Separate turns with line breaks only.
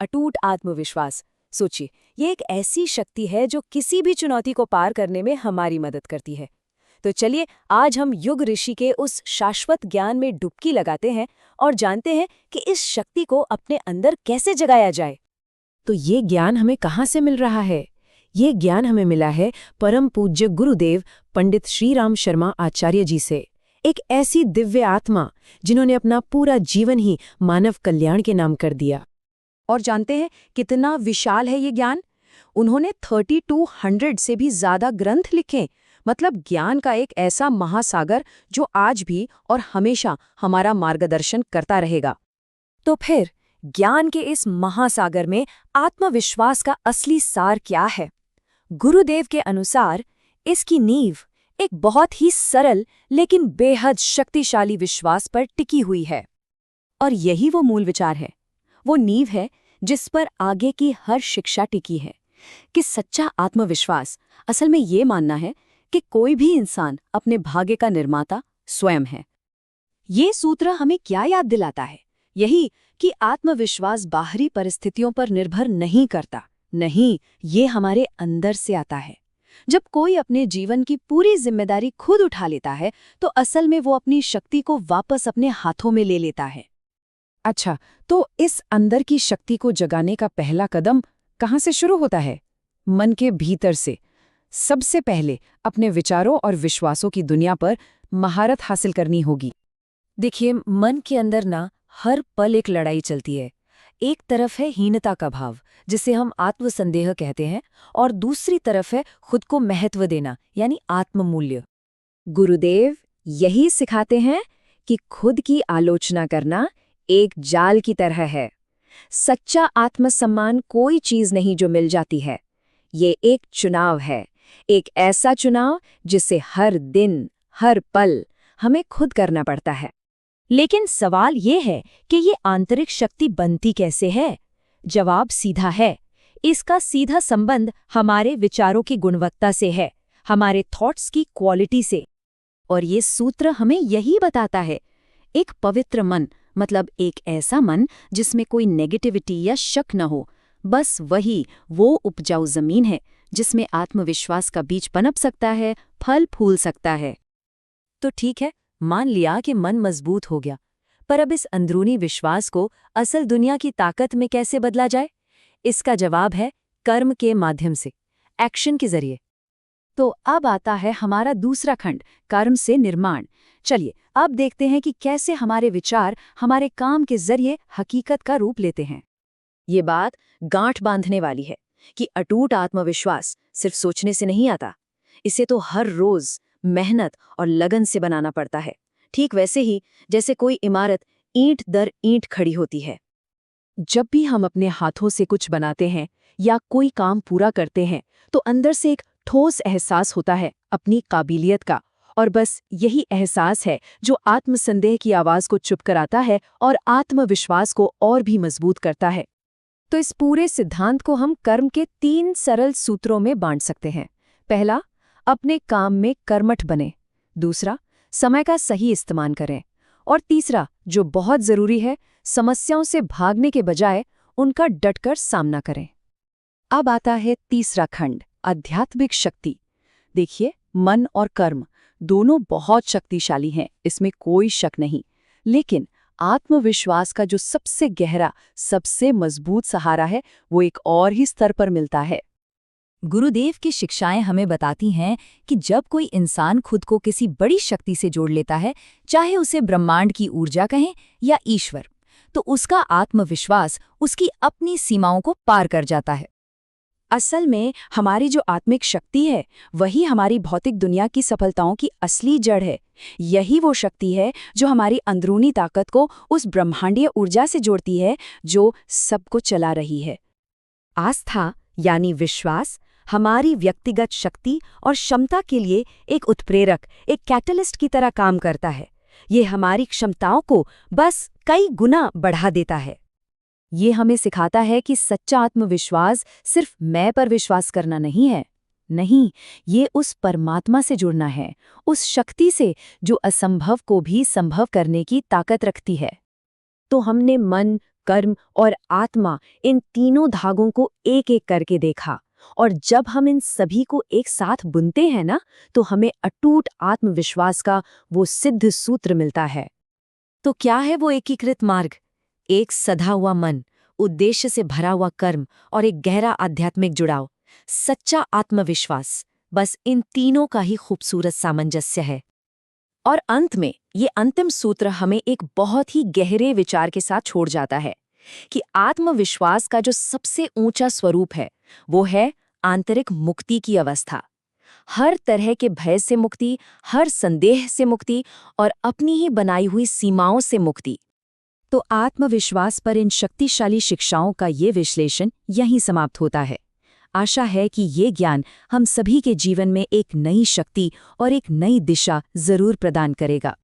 अटूट आत्मविश्वास। सोचिए, ये एक ऐसी शक्ति है जो किसी भी चुनौती को पार करने में हमारी मदद करती है। तो चलिए, आज हम युग ऋषि के उस शाश्वत ज्ञान में डुबकी लगाते हैं और जानते हैं कि इस शक्ति को अपने अंदर कैसे जगाया जाए।
तो ये ज्ञान हमें कहाँ से मिल रहा है? ये ज्ञान हमें मिला है परम पूज्य गुरुदेव पंडित श्री राम शर्मा आचार्य जी से। एक ऐसी दिव्य आत्मा जिन्होंने अपना पूरा जीवन ही मानव कल्याण के नाम कर दिया।
और जानते हैं कितना विशाल है ये ज्ञान? उन्होंने 3200 से भी ज्यादा ग्रंथ लिखे। मतलब ज्ञान का एक ऐसा महासागर जो आज भी और हमेशा हमारा मार्गदर्शन करता रहेगा। तो फिर ज्ञान के इस महासागर में आत्मविश्वास का असली सार क्या है? गुरुदेव के अनुसार इसकी नींव एक बहुत ही सरल लेकिन बेहद शक्तिशाली विश्वास पर टिकी हुई है। और यही वो मूल विचार है, वो नींव है जिस पर आगे की हर शिक्षा टिकी है कि सच्चा आत्मविश्वास असल में ये मानना है कि कोई भी इंसान अपने भाग्य का निर्माता स्वयं है। ये सूत्र हमें क्या याद दिलाता है? यही कि आत्मविश्वास बाहरी परिस्थितियों पर निर्भर नहीं करता। नहीं, ये हमारे अंदर से आता है। जब कोई अपने जीवन की पूरी जिम्मेदारी खुद उठा लेता है तो असल में वो अपनी शक्ति को वापस अपने हाथों में ले लेता है।
अच्छा, तो इस अंदर की शक्ति को जगाने का पहला कदम कहाँ से शुरू होता है? मन के भीतर से। सबसे पहले अपने विचारों और विश्वासों की दुनिया पर महारत हासिल करनी होगी।
देखिए, मन के अंदर ना हर पल एक लड़ाई चलती है। एक तरफ है हीनता का भाव, जिसे हम आत्मसंदेह कहते हैं, और दूसरी तरफ है खुद को महत्व देना, यानी आत्ममूल्य। गुरुदेव यही सिखाते हैं कि खुद की आलोचना करना एक जाल की तरह है। सच्चा आत्मसम्मान कोई चीज नहीं जो मिल जाती है। ये एक चुनाव है, एक ऐसा चुनाव जिसे हर दिन, हर पल हमें खुद करना पड़ता है। लेकिन सवाल ये है कि ये आंतरिक शक्ति बनती कैसे है? जवाब सीधा है। इसका सीधा संबंध हमारे विचारों की गुणवत्ता से है, हमारे थॉट्स की क्वालिटी से। और ये सूत्र हमें यही बताता है, एक पवित्र मन मतलब एक ऐसा मन जिसमें कोई नेगेटिविटी या शक न हो, बस वही वो उपजाऊ जमीन है जिसमें आत्मविश्वास का बीज पनप सकता है, फल फूल सकता है। तो ठीक है, मान लिया कि मन मजबूत हो गया, पर अब इस अंदरूनी विश्वास को असल दुनिया की ताकत में कैसे बदला जाए? इसका जवाब है कर्म के माध्यम से, एक्शन के जरिए। तो अब आता है हमारा दूसरा खंड, कर्म से निर्माण। चलिए अब देखते हैं कि कैसे हमारे विचार हमारे काम के जरिए हकीकत का रूप लेते हैं। ये बात गांठ बांधने वाली है कि अटूट आत्मविश्वास सिर्फ सोचने से नहीं आता, इसे तो हर रोज मेहनत और लगन से बनाना पड़ता है। ठीक वैसे ही जैसे कोई इमारत ईंट दर ईंट खड़ी होती है। जब भी हम अपने हाथों से कुछ बनाते हैं या कोई काम पूरा करते हैं तो अंदर से एक ठोस एहसास होता है अपनी काबिलियत का, और बस यही एहसास है जो आत्मसंदेह की आवाज को चुप कराता है और आत्मविश्वास को और भी मजबूत करता है। तो इस पूरे सिद्धांत को हम कर्म के 3 सरल सूत्रों में बांट सकते हैं। पहला, अपने काम में कर्मठ बने। दूसरा, समय का सही इस्तेमाल करें। और तीसरा, जो बहुत जरूरी है, समस्याओं से भागने के बजाय उनका डटकर सामना करें। अब आता है तीसरा खंड, आध्यात्मिक शक्ति। देखिए, मन और कर्म दोनों बहुत शक्तिशाली हैं, इसमें कोई शक नहीं। लेकिन आत्मविश्वास का जो सबसे गहरा, सबसे मजबूत सहारा है, वो एक और ही स्तर पर मिलता है। गुरुदेव की शिक्षाएं हमें बताती हैं कि जब कोई इंसान खुद को किसी बड़ी शक्ति से जोड़ लेता है, चाहे उसे ब्रह्मांड की ऊर्जा कहें या ईश्वर, तो उसका आत्मविश्वास उसकी अपनी सीमाओं को पार कर जाता है। असल में हमारी जो आत्मिक शक्ति है वही हमारी भौतिक दुनिया की सफलताओं की असली जड़ है। यही वो शक्ति है जो हमारी अंदरूनी ताकत को उस ब्रह्मांडीय ऊर्जा से जोड़ती है जो सबको चला रही है। आस्था यानी विश्वास हमारी व्यक्तिगत शक्ति और क्षमता के लिए एक उत्प्रेरक, एक कैटलिस्ट की तरह काम करता है। ये हमारी क्षमताओं को बस कई गुना बढ़ा देता है। ये हमें सिखाता है कि सच्चा आत्मविश्वास सिर्फ मैं पर विश्वास करना नहीं है। नहीं, ये उस परमात्मा से जुड़ना है, उस शक्ति से जो असंभव को भी संभव करने की ताकत रखती है। तो हमने मन,
कर्म और आत्मा, इन तीनों धागों को एक एक करके देखा। और जब हम इन सभी को एक साथ बुनते हैं ना, तो हमें अटूट आत्मविश्वास का वो सिद्ध सूत्र मिलता है।
तो क्या है वो एकीकृत मार्ग? एक सधा हुआ मन, उद्देश्य से भरा हुआ कर्म और एक गहरा आध्यात्मिक जुड़ाव, सच्चा आत्मविश्वास, बस इन तीनों का ही खूबसूरत सामंजस्य है।
और अंत में ये अंतिम सूत्र हमें एक बहुत ही गहरे विचार के साथ छोड़ जाता है कि आत्मविश्वास का जो सबसे ऊंचा स्वरूप है वो है आंतरिक मुक्ति की अवस्था। हर तरह के भय से मुक्ति, हर संदेह से मुक्ति और अपनी ही बनाई हुई सीमाओं से मुक्ति। तो आत्मविश्वास पर इन शक्तिशाली शिक्षाओं का ये विश्लेषण यहीं समाप्त होता है। आशा है कि ये ज्ञान हम सभी के जीवन में एक नई शक्ति और एक नई दिशा जरूर प्रदान करेगा।